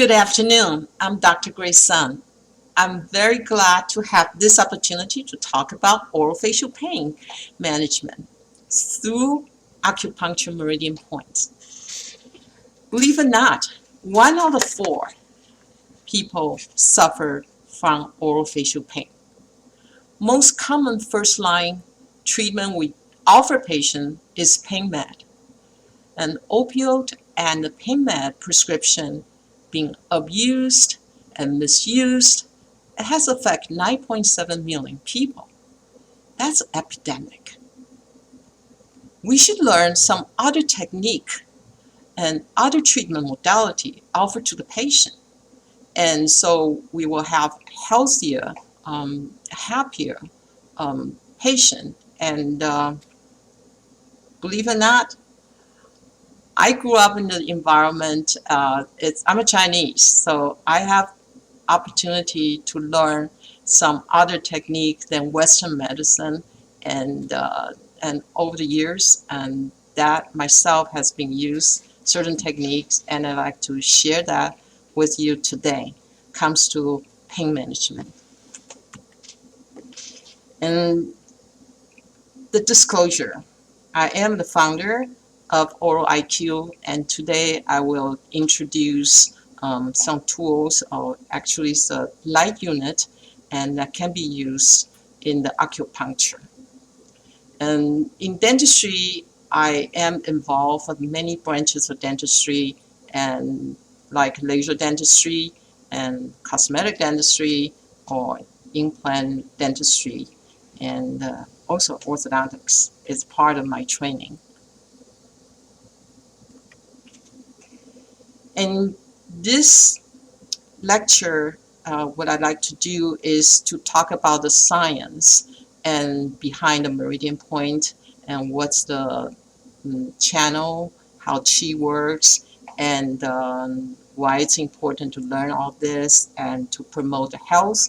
Good afternoon. I'm Dr. Grace Sun. I'm very glad to have this opportunity to talk about orofacial pain management through Acupuncture Meridian Points. Believe it or not, 1 out of 4 people suffer from orofacial pain. Most common first-line treatment we offer patients is pain med. An opioid and the pain med prescription being abused and misused. It has affected 9.7 million people. That's an epidemic. We should learn some other technique and other treatment modality offered to the patient. And so we will have healthier, happier patient. And believe it or not, I grew up in the environment, I'm a Chinese, so I have opportunity to learn some other techniques than Western medicine, and over the years, and that myself has been used certain techniques, and I'd like to share that with you today. Comes to pain management. And the disclosure, I am the founder of Orolacial, and today I will introduce some tools, or actually it's a light unit, and that can be used in the acupuncture. And in dentistry, I am involved in many branches of dentistry, and like laser dentistry and cosmetic dentistry or implant dentistry, and also orthodontics is part of my training. In this lecture, what I'd like to do is to talk about the science and behind the meridian point, and what's the channel, how qi works, and why it's important to learn all this and to promote health,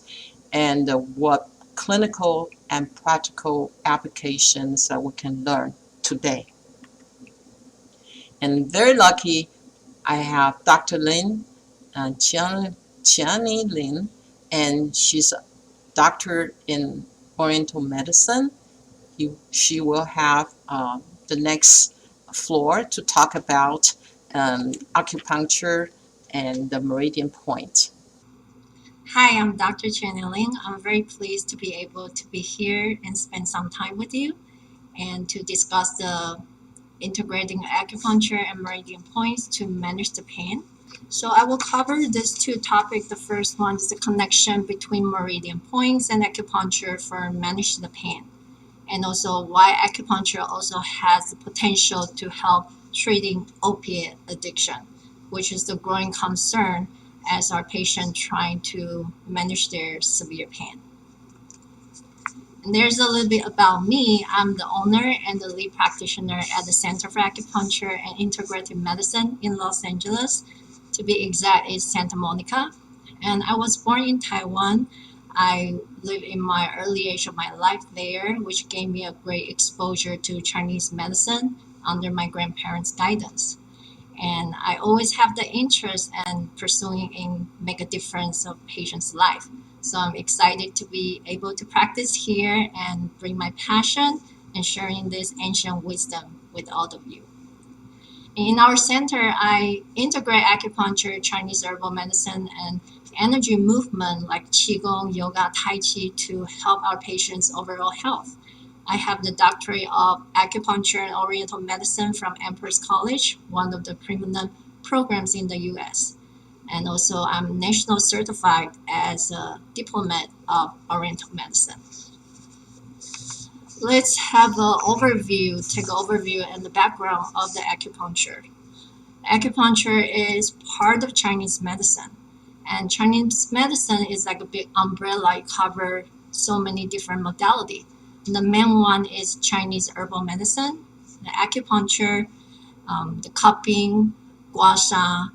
and what clinical and practical applications that we can learn today. And very lucky, I have Dr. Lin, Chiani Lin, and she's a doctor in Oriental medicine. She will have the next floor to talk about acupuncture and the meridian point. Hi, I'm Dr. Chiani Lin. I'm very pleased to be able to be here and spend some time with you and to discuss the integrating acupuncture and meridian points to manage the pain. So I will cover these two topics. The first one is the connection between meridian points and acupuncture for managing the pain, and also why acupuncture also has the potential to help treating opiate addiction, which is the growing concern as our patients trying to manage their severe pain. And there's a little bit about me. I'm the owner and the lead practitioner at the Center for Acupuncture and Integrative Medicine in Los Angeles. To be exact, it's Santa Monica. And I was born in Taiwan. I lived in my early age of my life there, which gave me a great exposure to Chinese medicine under my grandparents' guidance. And I always have the interest in pursuing and make a difference of patients' life. So I'm excited to be able to practice here and bring my passion and sharing this ancient wisdom with all of you. In our center, I integrate acupuncture, Chinese herbal medicine, and energy movement like Qigong, Yoga, Tai Chi to help our patients' overall health. I have the doctorate of acupuncture and oriental medicine from Empress College, one of the preeminent programs in the US. And also I'm national certified as a diplomat of oriental medicine. Let's have an overview, take an overview and the background of the acupuncture. Acupuncture is part of Chinese medicine. And Chinese medicine is like a big umbrella. It covers so many different modalities. The main one is Chinese herbal medicine, the acupuncture, the cupping, gua sha,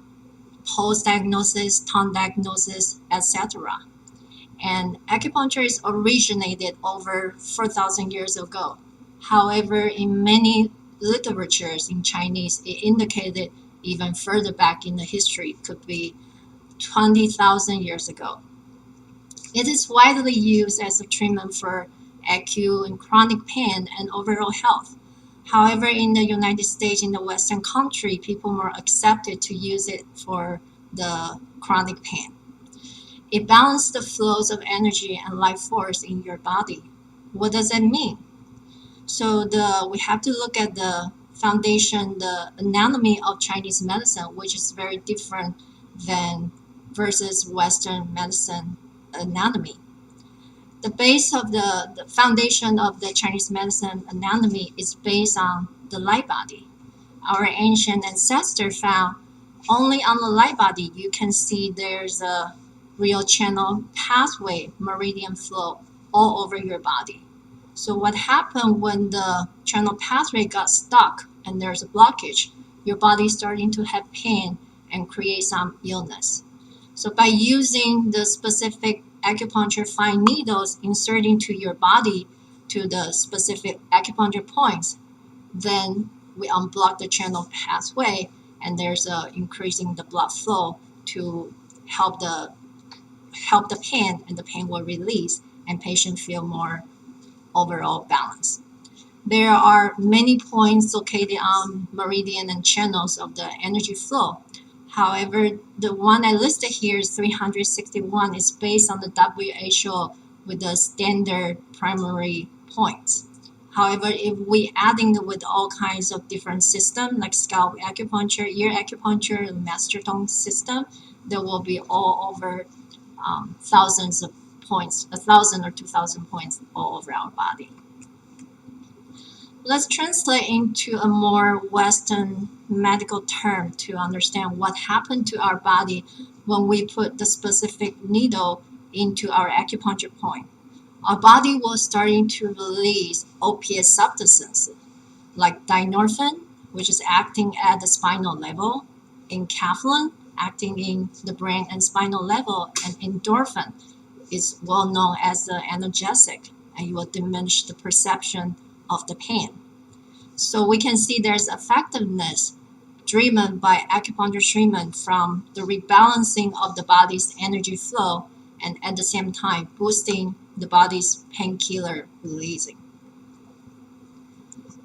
pulse diagnosis, tongue diagnosis, etc. And acupuncture is originated over 4,000 years ago. However, in many literatures in Chinese, it indicated even further back in the history, it could be 20,000 years ago. It is widely used as a treatment for acute and chronic pain and overall health. However, in the United States, in the Western country, people more accepted to use it for the chronic pain. It balances the flows of energy and life force in your body. What does that mean? So we have to look at the foundation, the anatomy of Chinese medicine, which is very different than versus Western medicine anatomy. The base of the foundation of the Chinese medicine anatomy is based on the light body. Our ancient ancestors found only on the light body you can see there's a real channel pathway meridian flow all over your body. So what happened when the channel pathway got stuck and there's a blockage, your body starting to have pain and create some illness. So by using the specific acupuncture fine needles inserting to your body to the specific acupuncture points, then we unblock the channel pathway and there's increasing the blood flow to help the pain, and the pain will release and patient feel more overall balance. There are many points located on meridian and channels of the energy flow. However, the one I listed here is 361 is based on the WHO with the standard primary points. However, if we adding with all kinds of different systems like scalp acupuncture, ear acupuncture, and master tone system, there will be all over thousands of points, 1,000 or 2,000 points all over our body. Let's translate into a more Western medical term to understand what happened to our body when we put the specific needle into our acupuncture point. Our body was starting to release opiate substances like dynorphin, which is acting at the spinal level, enkephalin, acting in the brain and spinal level, and endorphin is well known as the analgesic, and it will diminish the perception of the pain. So we can see there's effectiveness driven by acupuncture treatment from the rebalancing of the body's energy flow and at the same time boosting the body's painkiller releasing.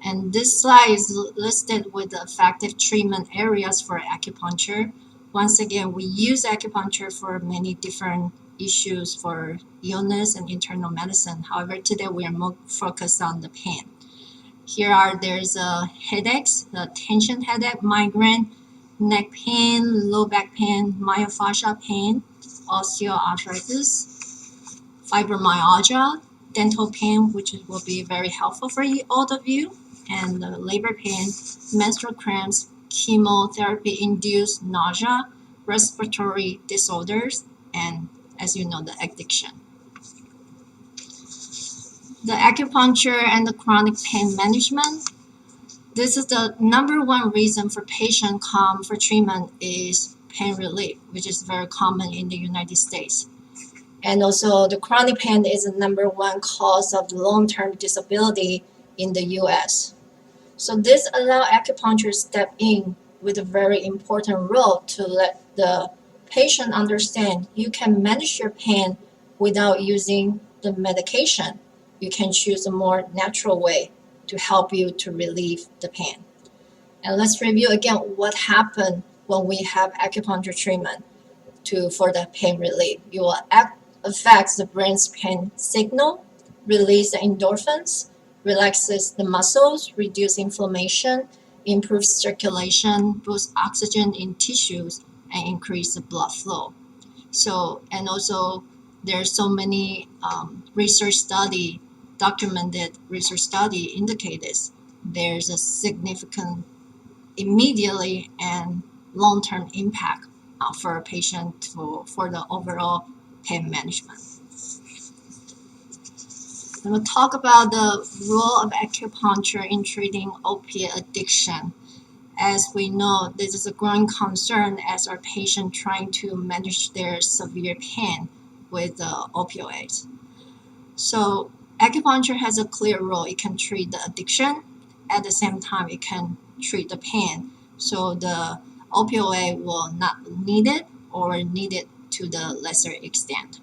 And this slide is listed with the effective treatment areas for acupuncture. Once again, we use acupuncture for many different issues for illness and internal medicine. However, today we are more focused on the pain. There's headaches, the tension headache, migraine, neck pain, low back pain, myofascial pain, osteoarthritis, fibromyalgia, dental pain, which will be very helpful for all of you, and labor pain, menstrual cramps, chemotherapy-induced nausea, respiratory disorders, and as you know, the addiction. The acupuncture and the chronic pain management. This is the number one reason for patients come for treatment is pain relief, which is very common in the United States. And also the chronic pain is the number one cause of long-term disability in the US. So this allows acupuncture to step in with a very important role to let the patient understand you can manage your pain without using the medication. You can choose a more natural way to help you to relieve the pain. And let's review again what happened when we have acupuncture treatment for the pain relief. You will affect the brain's pain signal, release the endorphins, relaxes the muscles, reduce inflammation, improves circulation, boosts oxygen in tissues, and increase the blood flow. So, and also there's so many documented research study indicated there's a significant immediately and long-term impact for a patient for the overall pain management. And we'll talk about the role of acupuncture in treating opiate addiction. As we know, this is a growing concern as our patients trying to manage their severe pain with opioids. So acupuncture has a clear role. It can treat the addiction. At the same time, it can treat the pain. So the opioid will not need it or needed to the lesser extent.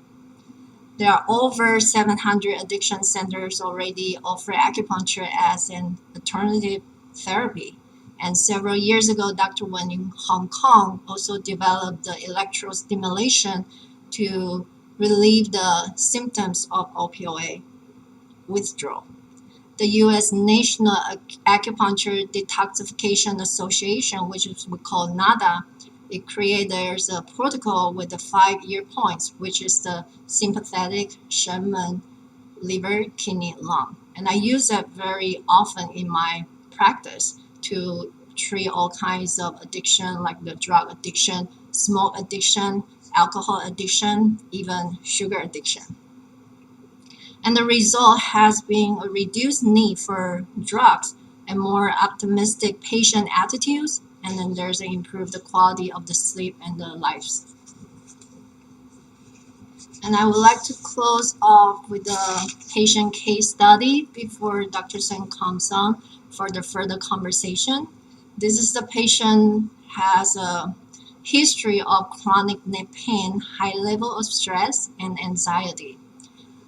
There are over 700 addiction centers already offer acupuncture as an alternative therapy. And several years ago, Dr. Wen in Hong Kong also developed the electrostimulation to relieve the symptoms of opioid withdrawal. The U.S. National Acupuncture Detoxification Association, which we call NADA, it created a protocol with the 5-year points, which is the sympathetic, Shenmen, liver, kidney, lung. And I use that very often in my practice to treat all kinds of addiction, like the drug addiction, smoke addiction, alcohol addiction, even sugar addiction. And the result has been a reduced need for drugs and more optimistic patient attitudes. And then there's improved the quality of the sleep and the lives. And I would like to close off with a patient case study before Dr. Sen comes on for the further conversation. This is the patient has a history of chronic neck pain, high level of stress, and anxiety.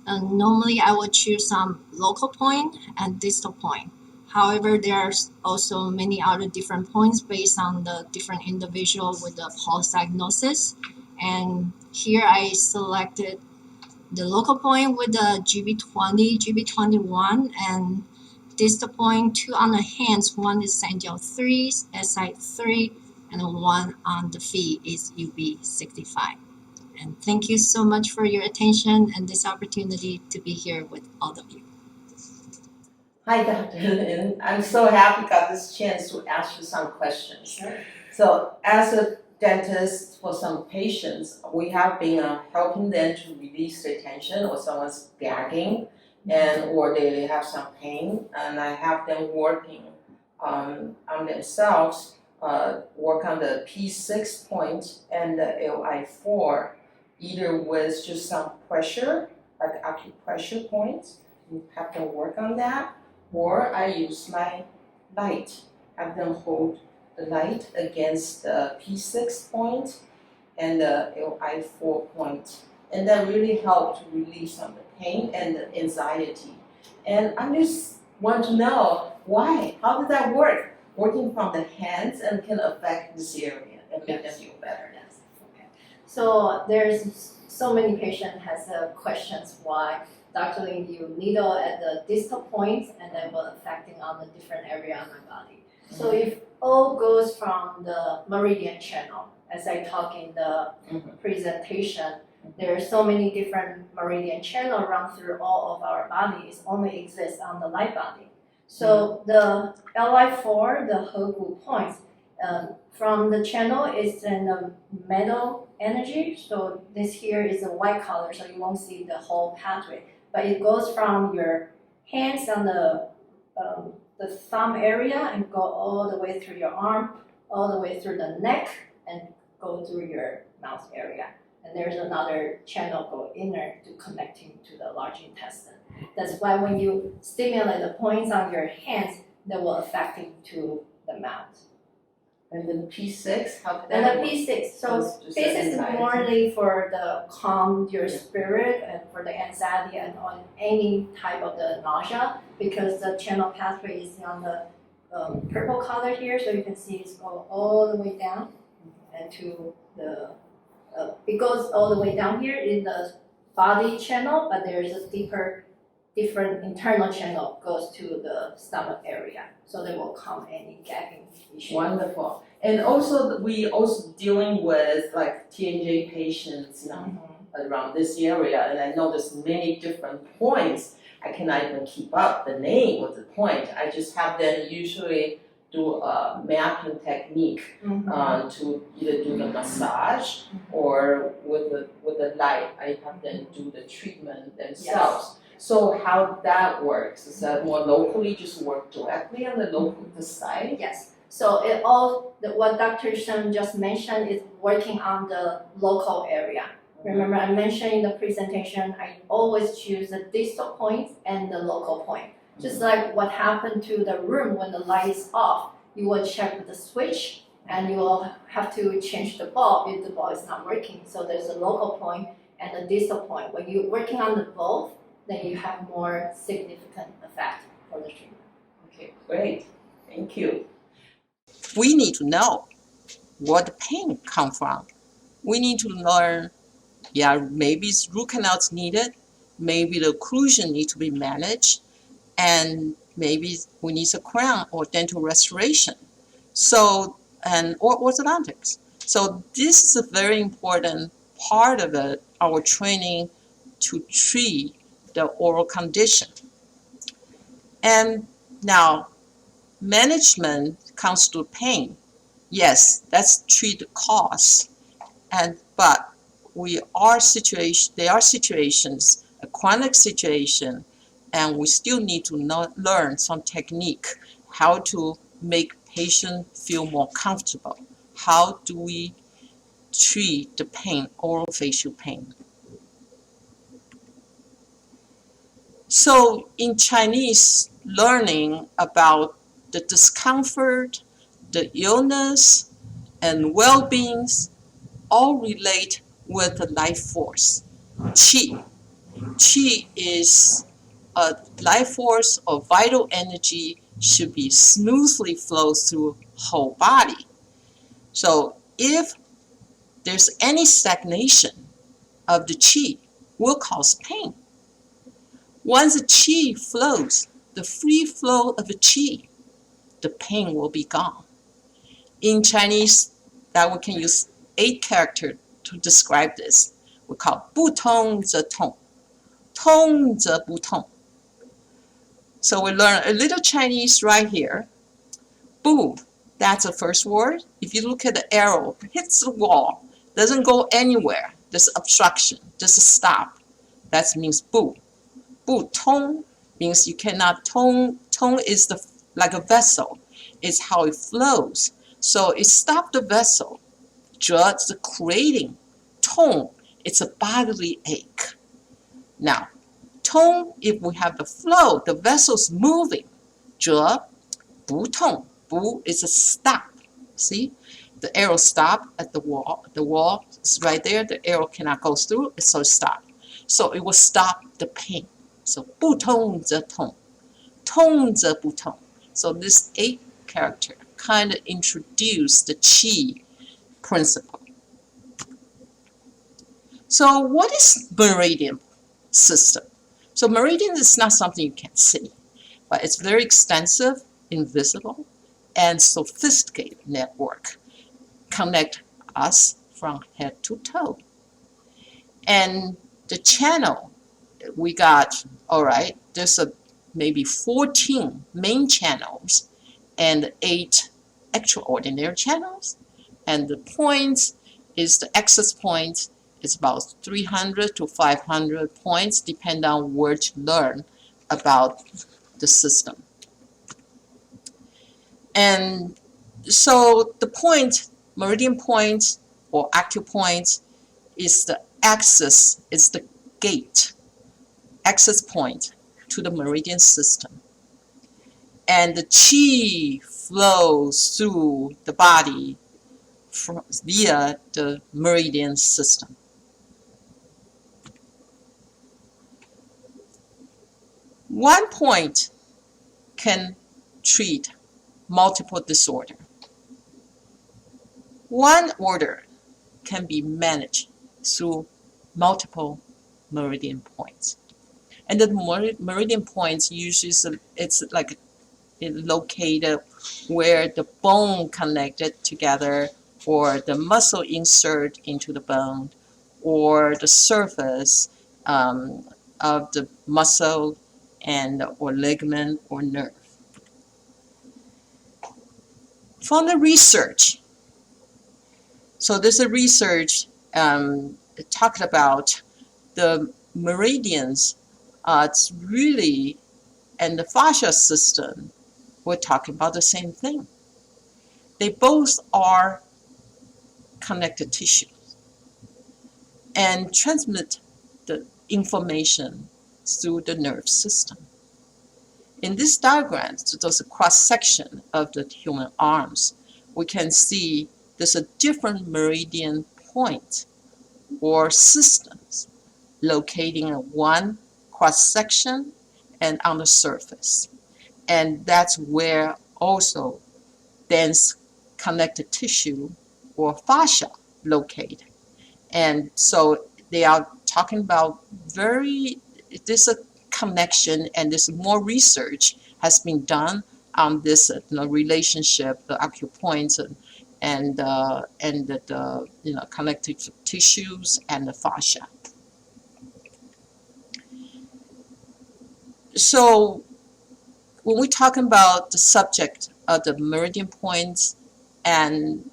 Normally, I would choose some local point and distal point. However, there are also many other different points based on the different individual with the pulse diagnosis. And here I selected the local point with the GB20, GB21, and distal point, 2 on the hands, 1 is Sandial 3, SI 3, and 1 on the feet is UB65. And thank you so much for your attention and this opportunity to be here with all of you. Hi, Dr. Lin. I'm so happy got this chance to ask you some questions. Sure. So as a dentist for some patients, we have been helping them to release the tension or someone's gagging or they have some pain, and I have them working on themselves, work on the P6 point and the LI4, either with just some pressure, like acupressure points, you have them work on that, or I use my light, have them hold the light against the P6 point and the LI4 point. And that really helped to relieve some of the pain and the anxiety. And I just want to know why, how did that work? Working from the hands and can affect this area and make them feel better. Yes. Okay. So there's so many patients has questions why Dr. Lin you needle at the distal points and then will affecting on the different area on my body. So if all goes from the meridian channel, as I talk in the presentation, there are so many different meridian channels run through all of our bodies, only exist on the light body. So the LI4, the Hegu points, from the channel is in the metal energy. So this here is a white color, so you won't see the whole pathway. But it goes from your hands on the thumb area and go all the way through your arm, all the way through the neck, and go through your mouth area. And there's another channel go inner to connecting to the large intestine. That's why when you stimulate the points on your hands, they will affecting to the mouth. And then P6, how did And that the work? P6, so Just P6 is anxiety. morely for the calm your spirit and for the anxiety and on any type of the nausea, because the channel pathway is on the purple color here, so you can see it's go all the way down and to the it goes all the way down here in the body channel, but there is a different internal channel goes to the stomach area, so they will calm any gagging issue. Wonderful. And also, we also dealing with like TNJ patients, around this area, and I know there's many different points. I cannot even keep up the name of the point. I just have them usually do a mapping technique to either do the massage or with the light. I have them do the treatment themselves. So how that works is that more locally, just work directly on the local site. Yes. So it all what Dr. Shen just mentioned is working on the local area. Remember, I mentioned in the presentation, I always choose the distal point and the local point. Just like what happened to the room when the light is off, you will check the switch and you will have to change the bulb if the bulb is not working. So there's a local point and a distal point. When you're working on the both, then you have more significant effect for the treatment. Okay, great. Thank you. We need to know where the pain comes from. We need to learn, maybe it's root canals needed, maybe the occlusion needs to be managed, and maybe we need a crown or dental restoration. So, or orthodontics. So this is a very important part of our training to treat the oral condition. And now, management comes to pain. Yes, let's treat the cause. But there are situations, a chronic situation, and we still need to learn some technique, how to make patient feel more comfortable. How do we treat the pain, orofacial pain? So in Chinese, learning about the discomfort, the illness, and well-beings all relate with the life force, qi. Qi is a life force or vital energy should be smoothly flow through whole body. So if there's any stagnation of the qi, will cause pain. Once the qi flows, the free flow of the qi, the pain will be gone. In Chinese, that we can use 8 characters to describe this. We call 不通则痛，通则不痛. So we learn a little Chinese right here. Bu, that's the first word. If you look at the arrow, it hits the wall, doesn't go anywhere. There's obstruction, there's a stop. That means bu. Bu tong means you cannot tong. Tong is like a vessel. It's how it flows. So it stopped the vessel. Zhe is the creating. Tong, it's a bodily ache. Now, tong, if we have the flow, the vessel's moving. Zhe, bu tong. Bu is a stop. See? The arrow stopped at the wall. The wall is right there. The arrow cannot go through, so it stopped. So it will stop the pain. So 不通则痛，通则不痛. So this 8 character kind of introduce the qi principle. So what is meridian system? So meridian is not something you can see, but it's very extensive, invisible, and sophisticated network. Connect us from head to toe. And the channel we got, there's maybe 14 main channels and 8 extraordinary channels. And the points is the access point. It's about 300 to 500 points, depending on where to learn about the system. And so the point, meridian point or acupoint, is the access, is the gate, access point to the meridian system. And the qi flows through the body via the meridian system. One point can treat multiple disorder. One order can be managed through multiple meridian points. And the meridian points usually it's like located where the bone connected together, or the muscle insert into the bone, or the surface of the muscle and or ligament or nerve. From the research, so there's a research talked about the meridians. It's really, and the fascia system, we're talking about the same thing. They both are connected tissues and transmit the information through the nerve system. In this diagram, so there's a cross-section of the human arms. we can see there's a different meridian point or systems locating in one cross section and on the surface. And that's where also dense connective tissue or fascia located. And so they are talking about there's a connection, and there's more research has been done on this relationship, the acupoints and the connective tissues and the fascia. So when we're talking about the subject of the meridian points, and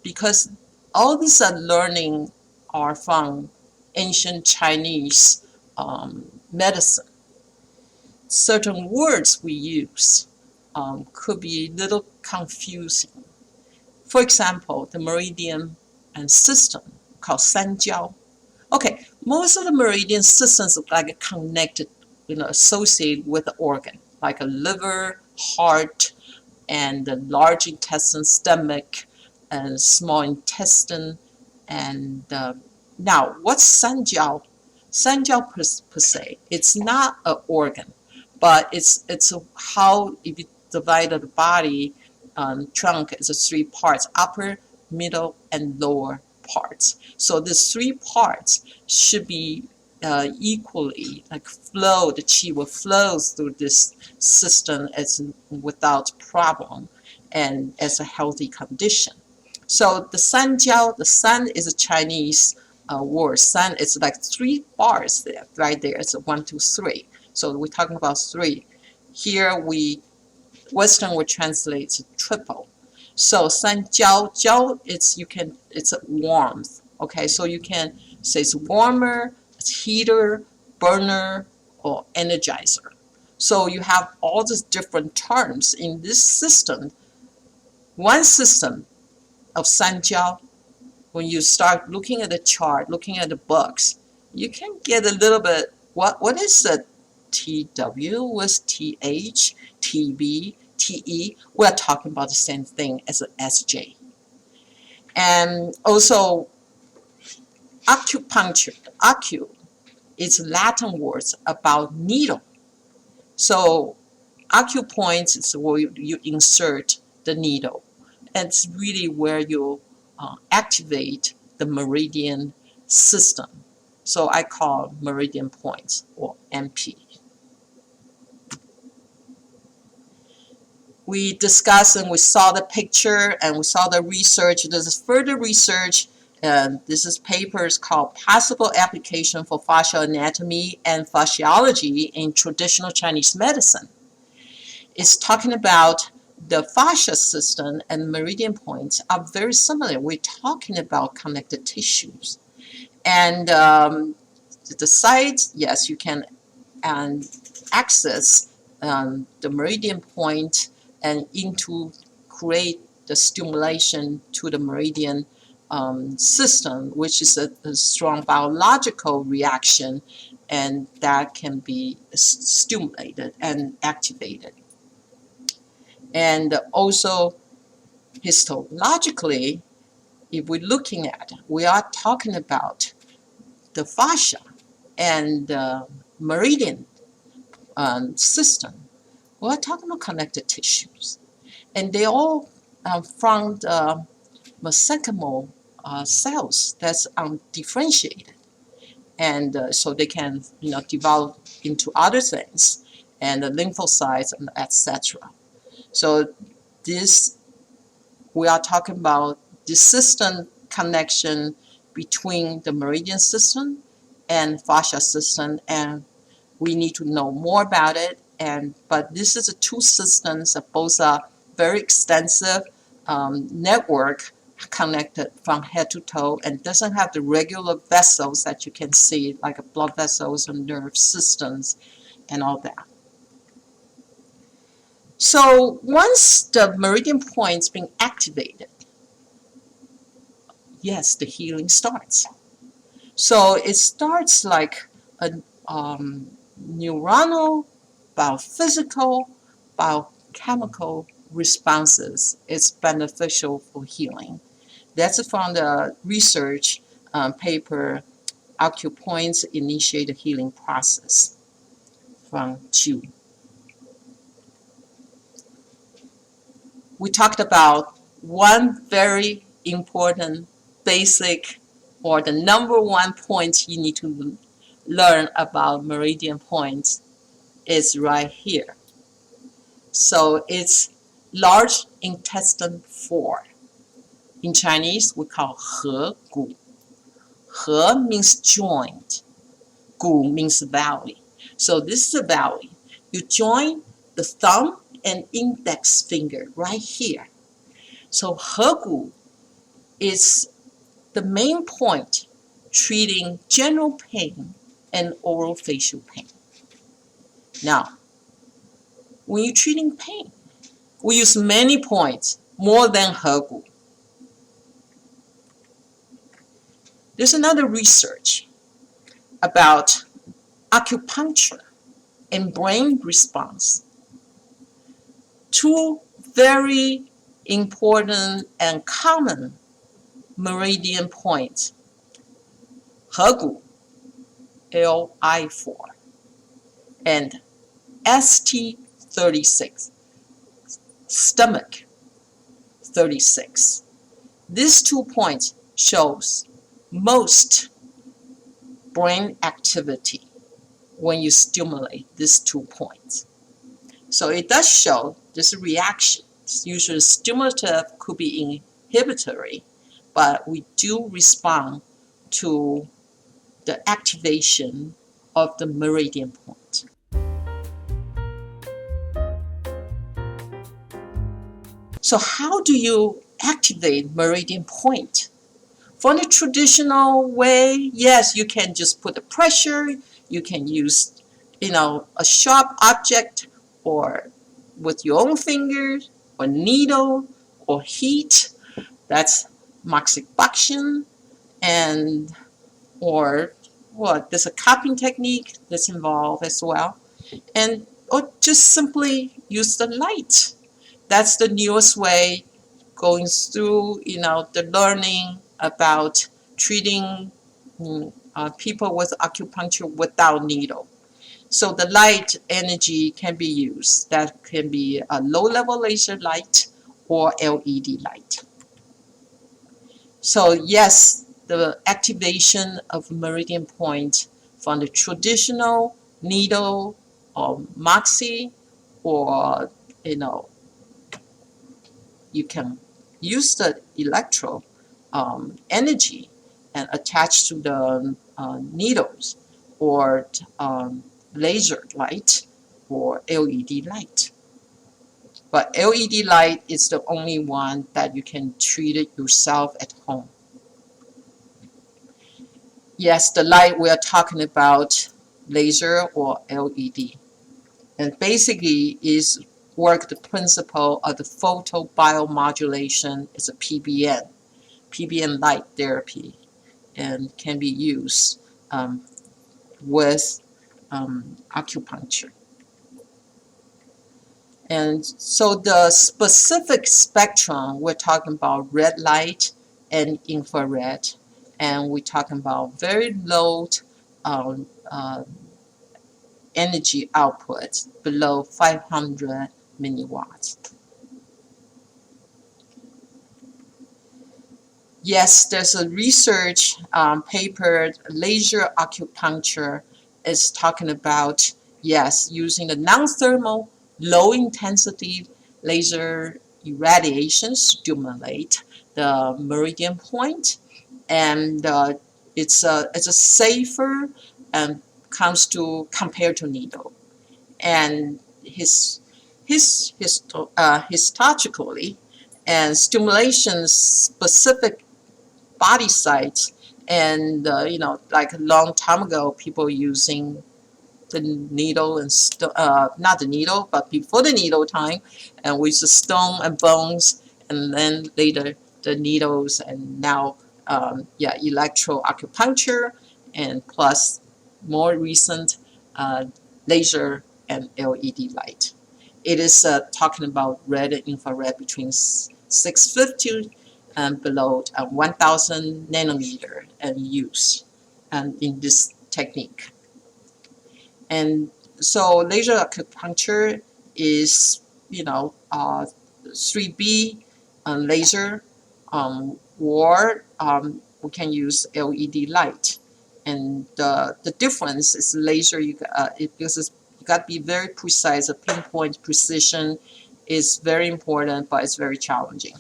because all these are learning are from ancient Chinese medicine, certain words we use could be a little confusing. For example, the meridian and system called sanjiao. Okay, most of the meridian systems are like connected, associated with the organ, like a liver, heart, and the large intestine, stomach, and small intestine. And now, what's sanjiao? Sanjiao per se, it's not an organ, but it's how if you divide the body trunk into three parts: upper, middle, and lower parts. So these three parts should be equally flow. The qi will flow through this system as without problem and as a healthy condition. So the sanjiao, the san is a Chinese word. San is like three bars there, right there. It's a 1, 2, 3. So we're talking about three. Here Western would translate to triple. So sanjiao, jiao, it's a warmth. Okay, so you can say it's warmer, it's heater, burner, or energizer. So you have all these different terms in this system. One system of sanjiao, when you start looking at the chart, looking at the books, you can get a little bit, what is the TW with TH, TB, TE? We're talking about the same thing as an SJ. And also, acupuncture, acu, it's Latin words about needle. So acupoints is where you insert the needle. And it's really where you activate the meridian system. So I call meridian points, or MP. We discussed and we saw the picture and we saw the research. There's further research. This is papers called Possible Application for Fascial Anatomy and Fasciology in Traditional Chinese Medicine. It's talking about the fascia system and meridian points are very similar. We're talking about connected tissues. And the sites, yes, you can access the meridian point and into create the stimulation to the meridian system, which is a strong biological reaction, and that can be stimulated and activated. And also histologically, if we're looking at it, we are talking about the fascia and the meridian system. We're talking about connected tissues. And they all from the mesenchymal cells that's differentiated. And so they can develop into other things, and the lymphocytes, and etc. So this, we are talking about the system connection between the meridian system and fascia system, and we need to know more about it. But this is the two systems that both are very extensive network connected from head to toe, and doesn't have the regular vessels that you can see, like blood vessels and nerve systems and all that. So once the meridian point's being activated, yes, the healing starts. So it starts like a neuronal, biophysical, biochemical responses is beneficial for healing. That's from the research paper, Acupoints Initiate the Healing Process from June. We talked about one very important basic or the number one point you need to learn about meridian points is right here. So it's large intestine 4. In Chinese, we call 合谷. 合 means joint. 谷 means valley. So this is a valley. You join the thumb and index finger right here. So 合谷 is the main point treating general pain and orofacial pain. Now, when you're treating pain, we use many points, more than 合谷. There's another research about acupuncture and brain response. Two very important and common meridian points, 合谷, LI4, and ST36, stomach 36. These 2 points shows most brain activity when you stimulate these 2 points. So it does show this reaction. Usually stimulative could be inhibitory, but we do respond to the activation of the meridian point. So how do you activate meridian point? From the traditional way, yes, you can just put the pressure, you can use, a sharp object or with your own fingers or needle or heat. That's moxibustion, and there's a cupping technique that's involved as well, or just simply use the light. That's the newest way, going through the learning about treating people with acupuncture without needle. So the light energy can be used. That can be a low-level laser light or LED light. So yes, the activation of meridian point from the traditional needle or moxie, or you can use the electro energy and attach to the needles, or laser light or LED light. But LED light is the only one that you can treat it yourself at home. Yes, the light we are talking about, laser or LED. And basically is work the principle of the PhotoBioModulation. It's a PBM light therapy, and can be used with acupuncture. And so the specific spectrum, we're talking about red light and infrared, and we're talking about very low energy output, below 500 milliwatts. Yes, there's a research paper, laser acupuncture, is talking about, yes, using the non-thermal, low-intensity laser irradiation stimulate the meridian point, and it's a safer and comes to compared to needle, and histologically and stimulation specific body sites, and like a long time ago, people using the needle and not the needle, but before the needle time, and with the stone and bones, and then later the needles, and now electro acupuncture, and plus more recent laser and LED light. It is talking about red and infrared between 650 and below 1000 nanometer and use in this technique. And so laser acupuncture is, 3B laser, or we can use LED light. And the difference is laser, because you got to be very precise. A pinpoint precision is very important, but it's very challenging.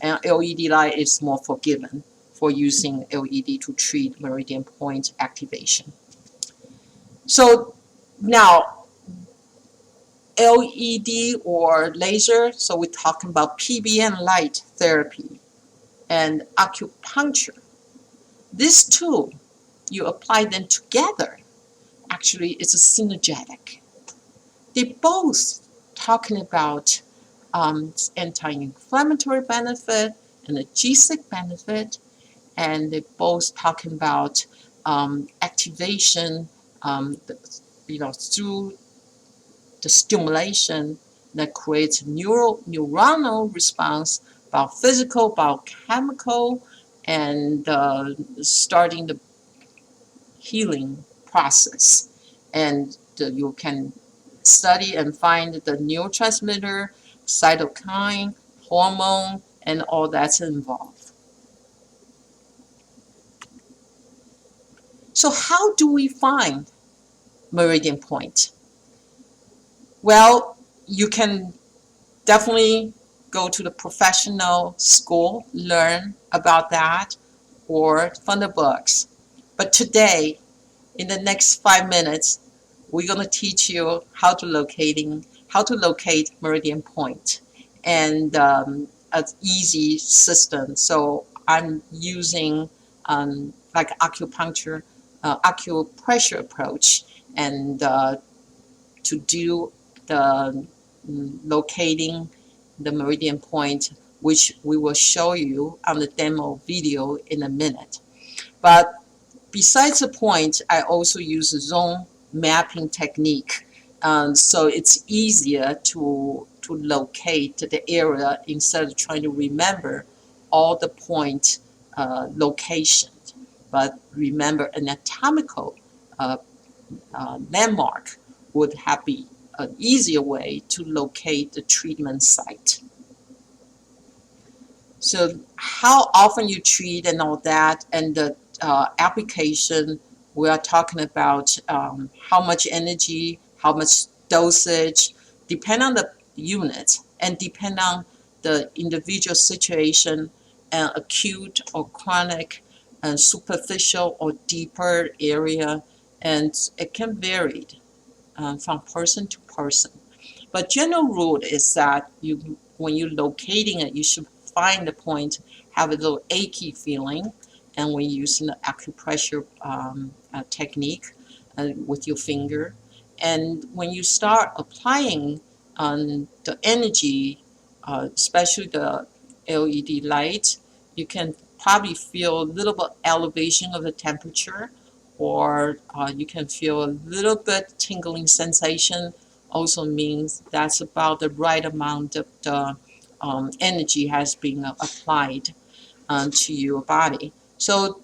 And LED light is more forgiving for using LED to treat meridian point activation. So now, LED or laser, so we're talking about PBM light therapy and acupuncture. These two, you apply them together, actually it's a synergetic. They both talking about anti-inflammatory benefit, analgesic benefit, and they both talking about activation, through the stimulation that creates neuronal response, biophysical, biochemical, and starting the healing process. And you can study and find the neurotransmitter, cytokine, hormone, and all that's involved. So how do we find meridian point? Well, you can definitely go to the professional school, learn about that, or from the books. But today, in the next 5 minutes, we're going to teach you how to locate meridian point, and an easy system. So I'm using like acupuncture, acupressure approach, and to do the locating the meridian point, which we will show you on the demo video in a minute. But besides the point, I also use a zone mapping technique, so it's easier to locate the area instead of trying to remember all the point locations, but remember anatomical landmark would be an easier way to locate the treatment site. So how often you treat and all that, and the application, we are talking about how much energy, how much dosage, depend on the unit and depend on the individual situation, and acute or chronic and superficial or deeper area, and it can vary from person to person. But general rule is that when you're locating it, you should find the point, have a little achy feeling, and when you're using the acupressure technique with your finger. And when you start applying the energy, especially the LED light, you can probably feel a little bit elevation of the temperature, or you can feel a little bit tingling sensation. Also means that's about the right amount of the energy has been applied to your body. So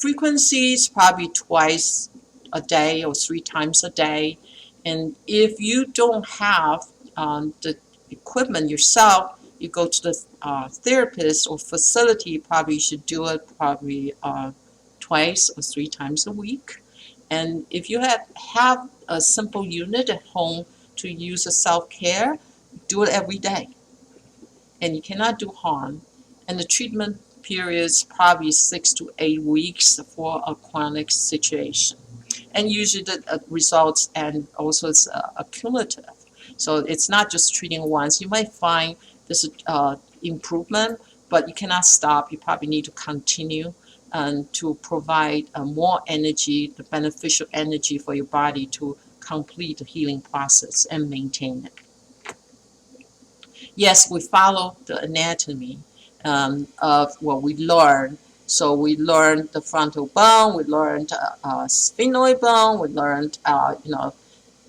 frequency is probably twice a day or 3 times a day. And if you don't have the equipment yourself, you go to the therapist or facility, probably should do it probably twice or 3 times a week. And if you have a simple unit at home to use as self-care, do it every day. And you cannot do harm. And the treatment period is probably 6 to 8 weeks for a chronic situation. And usually the results and also it's accumulative. So it's not just treating once. You might find this improvement, but you cannot stop. You probably need to continue to provide more energy, the beneficial energy for your body to complete the healing process and maintain it. Yes, we follow the anatomy of what we learned. So we learned the frontal bone, we learned sphenoid bone, we learned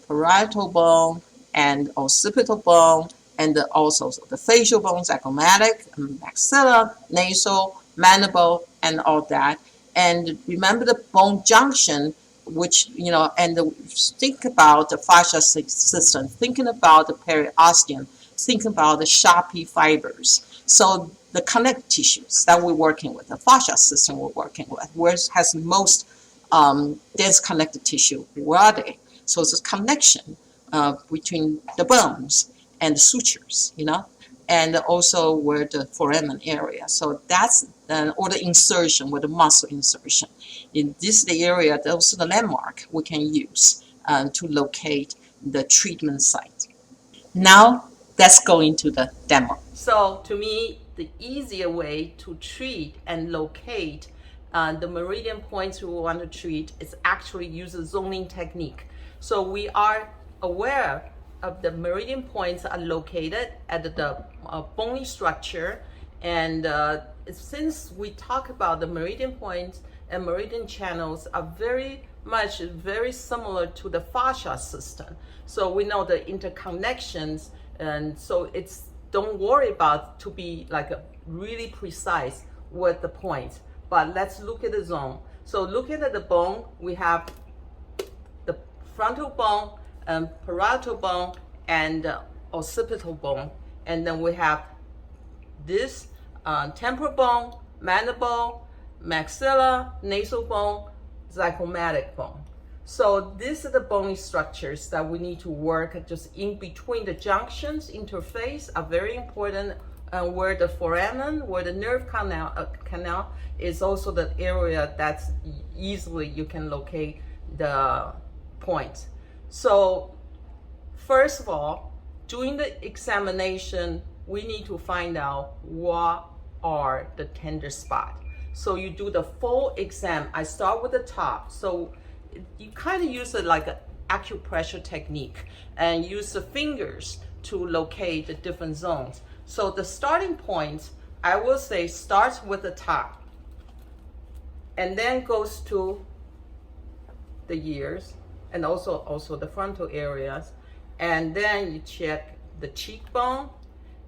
parietal bone, and occipital bone, and also the facial bones, zygomatic, maxilla, nasal, mandible, and all that. And remember the bone junction, which, and think about the fascia system, thinking about the periosteum, think about the Sharpie fibers. So the connective tissues that we're working with, the fascia system we're working with, where it has most dense connective tissue, where are they? So it's a connection between the bones and the sutures, and also where the foramen area. So that's, or the insertion, with the muscle insertion. In this is the area, those are the landmark we can use to locate the treatment site. Now, let's go into the demo. So to me, the easier way to treat and locate the meridian points we want to treat is actually use a zoning technique. So we are aware of the meridian points are located at the bony structure, and since we talk about the meridian points and meridian channels are very similar to the fascia system, so we know the interconnections, and so it's, don't worry about to be like really precise with the points, but let's look at the zone. So looking at the bone, we have the frontal bone, parietal bone, and occipital bone, and then we have this temporal bone, mandible, maxilla, nasal bone, zygomatic bone. So these are the bony structures that we need to work just in between. The junctions, interface are very important, where the foramen, where the nerve canal is also the area that's easily you can locate the points. So first of all, during the examination, we need to find out what are the tender spots. So you do the full exam. I start with the top. So you kind of use it like an acupressure technique and use the fingers to locate the different zones. So the starting point, I will say, starts with the top and then goes to the ears and also the frontal areas. And then you check the cheekbone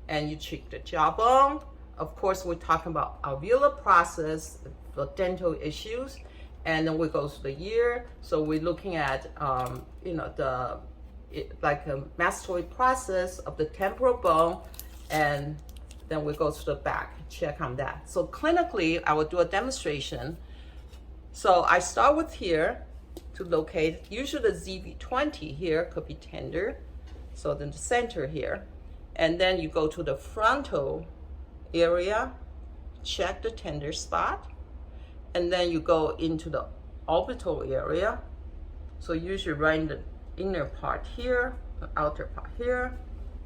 and you check the jawbone. Of course, we're talking about alveolar process for dental issues. And then we go to the ear. So we're looking at, like a mastoid process of the temporal bone. And then we go to the back, check on that. So clinically, I will do a demonstration. So I start with here to locate, usually the ZV20 here could be tender. So then the center here. And then you go to the frontal area, check the tender spot. And then you go into the orbital area. So usually right in the inner part here, the outer part here,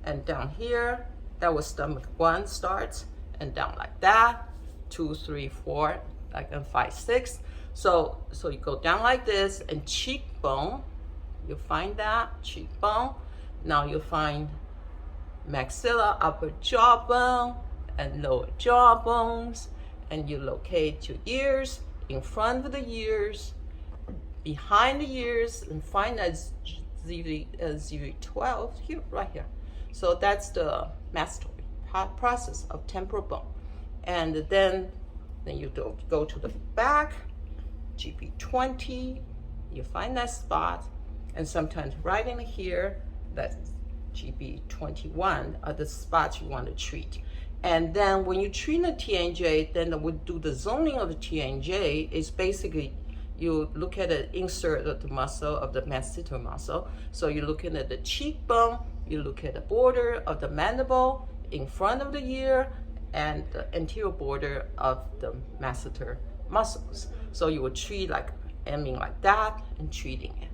and down here. That was stomach 1 starts, and down like that, 2, 3, 4, like 5, 6. So you go down like this, and cheekbone, you find that cheekbone. Now you find maxilla, upper jawbone, and lower jawbones, and you locate your ears, in front of the ears, behind the ears, and find that ZV12 here, right here. So that's the mastoid process of temporal bone. And then you go to the back, GP20, you find that spot, and sometimes right in here, that's GP21 are the spots you want to treat. And then when you treat the TNJ, then we do the zoning of the TNJ is basically you look at the insert of the muscle of the masseter muscle. So you're looking at the cheekbone, you look at the border of the mandible in front of the ear and the anterior border of the masseter muscles. So you would treat like aiming like that and treating it.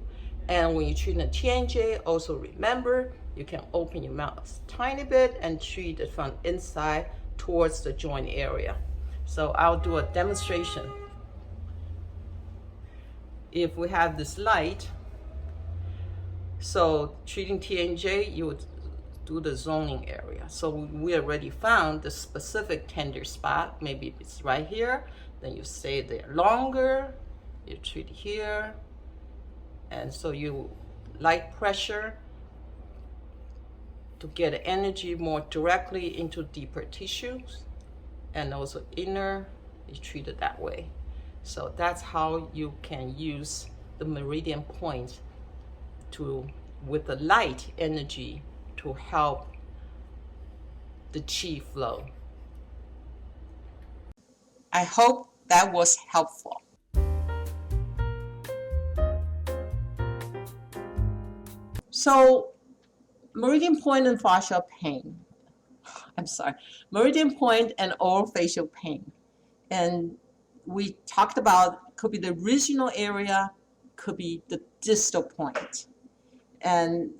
And when you treat the TNJ, also remember you can open your mouth a tiny bit and treat it from inside towards the joint area. So I'll do a demonstration. If we have this light, so treating TNJ, you would do the zoning area. So we already found the specific tender spot. Maybe it's right here, then you stay there longer, you treat here, and so you light pressure to get energy more directly into deeper tissues, and also inner is treated that way. So that's how you can use the meridian point to, with the light energy, to help the chi flow. I hope that was helpful. So meridian point and facial pain. Meridian point and orofacial pain. And we talked about could be the regional area, could be the distal point. And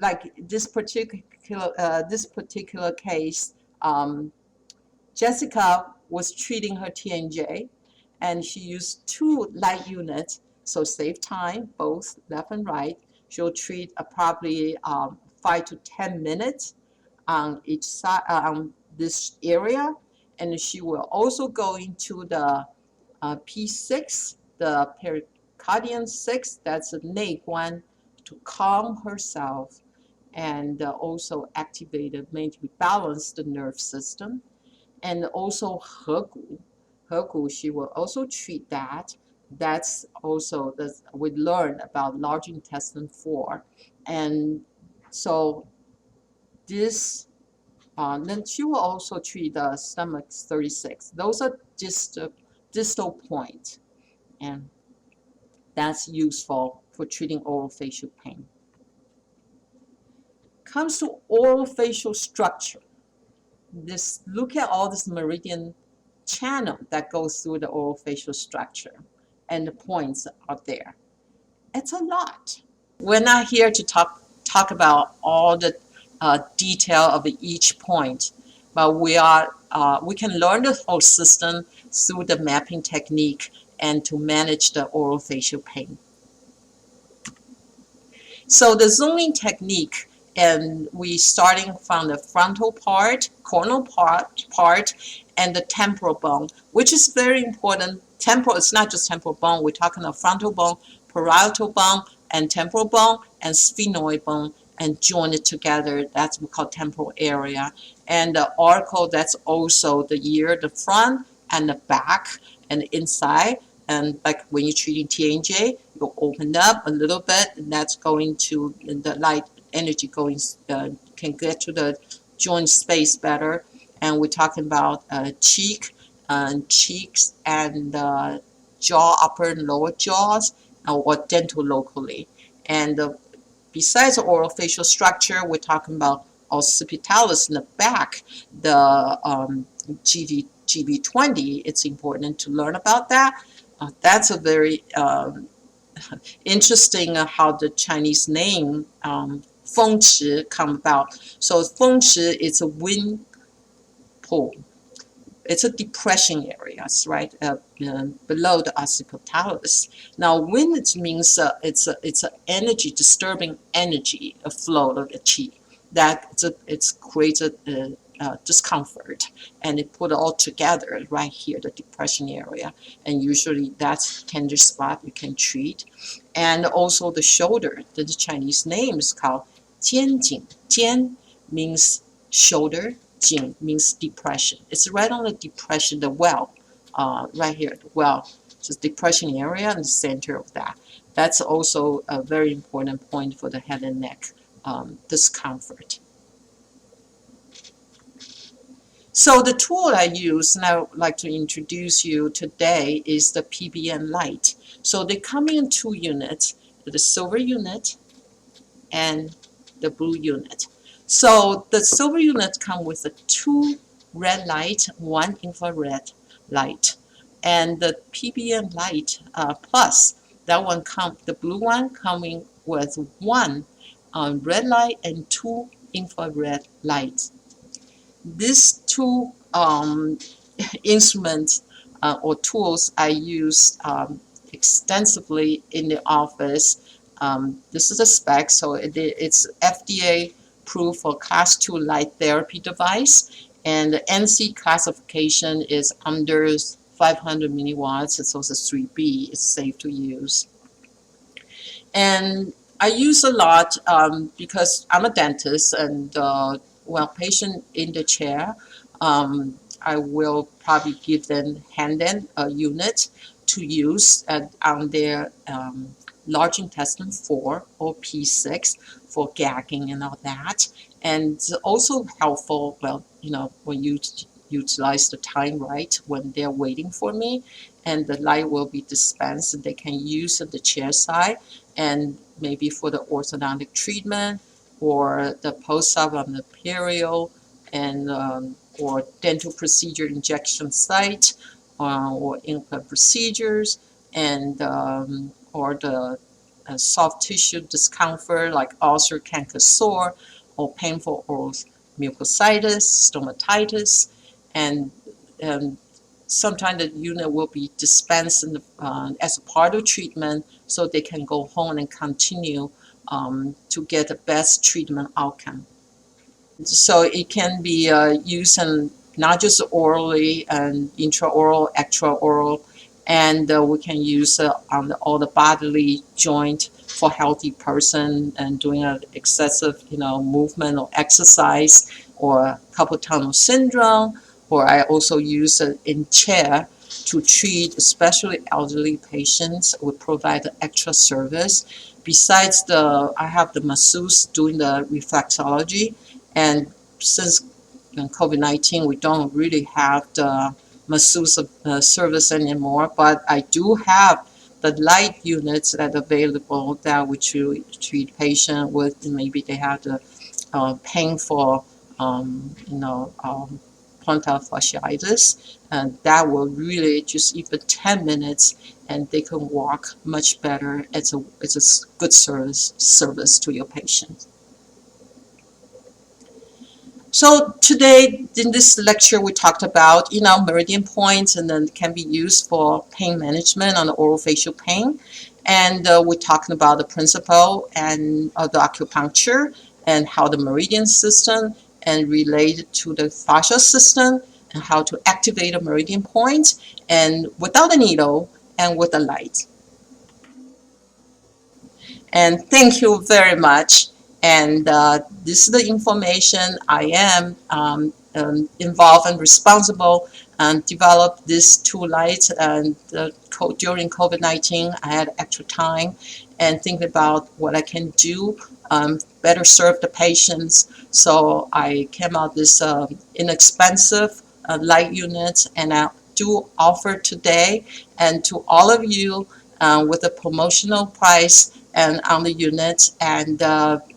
like this particular case, Jessica was treating her TNJ, and she used 2 light units, so save time, both left and right. She'll treat probably 5 to 10 minutes on each side, on this area, and she will also go into the P6, the pericardium 6, that's a neck one, to calm herself and also activate and mainly balance the nerve system. And also He she will also treat that. That's also, we learned about large intestine 4. And so this, then she will also treat the stomach 36. Those are just distal point, and that's useful for treating orofacial pain. Comes to orofacial structure. Look at all this meridian channel that goes through the orofacial structure, and the points are there. It's a lot. We're not here to talk about all the detail of each point, but we can learn the whole system through the mapping technique and to manage the orofacial pain. So the zooming technique, and we starting from the frontal part, coronal part, and the temporal bone, which is very important. Temporal, it's not just temporal bone. We're talking about frontal bone, parietal bone, and temporal bone, and sphenoid bone, and join it together. That's what we call temporal area. And the auricle, that's also the ear, the front and the back and the inside. And like when you're treating TNJ, you open up a little bit, and that's going to, the light energy going, can get to the joint space better. And we're talking about cheeks and jaw, upper and lower jaws, or dental locally. And besides the orofacial structure, we're talking about occipitalis in the back, the GB20. It's important to learn about that. That's a very interesting how the Chinese name Feng Chi come about. So Feng Chi is a wind pull. It's a depression area, right, below the occipitalis. Now, wind means it's an energy, disturbing energy, a flow of the qi. That it's created discomfort, and it put it all together right here, the depression area. And usually that's tender spot you can treat. And also the shoulder, the Chinese name is called Jianjing. Jian means shoulder. Jing means depression. It's right on the depression, the well, right here, the well. So depression area in the center of that. That's also a very important point for the head and neck discomfort. So the tool I use, and I would like to introduce you today, is the PBM Light. So they come in 2 units, the silver unit and the blue unit. So the silver units come with 2 red light, 1 infrared light, and the PBM Light Plus, that one the blue one coming with 1 red light and 2 infrared lights. These 2 instruments or tools I use extensively in the office. This is a spec, so it's FDA approved for Class 2 light therapy device, and the NC classification is under 500 milliwatts. It's also 3B. It's safe to use. And I use a lot because I'm a dentist, and when patient in the chair, I will probably give them hand a unit to use on their large intestine 4 or P6 for gagging and all that. And it's also helpful, well, when you utilize the time right when they're waiting for me, and the light will be dispensed, and they can use the chair side, and maybe for the orthodontic treatment or the post-op on the perio, and or dental procedure injection site, or implant procedures, and or the soft tissue discomfort like ulcer, canker sore, or painful oral mucositis, stomatitis, and sometimes the unit will be dispensed as a part of treatment, so they can go home and continue to get the best treatment outcome. So it can be used in not just orally and intraoral, extraoral, and we can use on all the bodily joint for healthy person and doing an excessive, movement or exercise, or carpal tunnel syndrome. Or I also use it in chair to treat especially elderly patients. We provide extra service. Besides I have the masseuse doing the reflexology, and since COVID-19, we don't really have the masseuse service anymore, but I do have the light units that are available that we treat patient with. Maybe they have the painful, plantar fasciitis, and that will really just even 10 minutes, and they can walk much better. It's a good service to your patient. So today in this lecture we talked about meridian points, and then can be used for pain management on the orofacial pain, and we're talking about the principle and the acupuncture and how the meridian system and related to the fascial system, and how to activate a meridian point and without a needle and with a light. And thank you very much. And this is the information. I am involved and responsible and developed these two lights. And during COVID-19, I had extra time and think about what I can do better serve the patients. So I came out this inexpensive light units, and I do offer today and to all of you with a promotional price and on the unit. And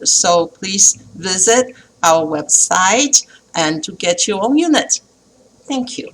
so please visit our website and to get your own unit. Thank you.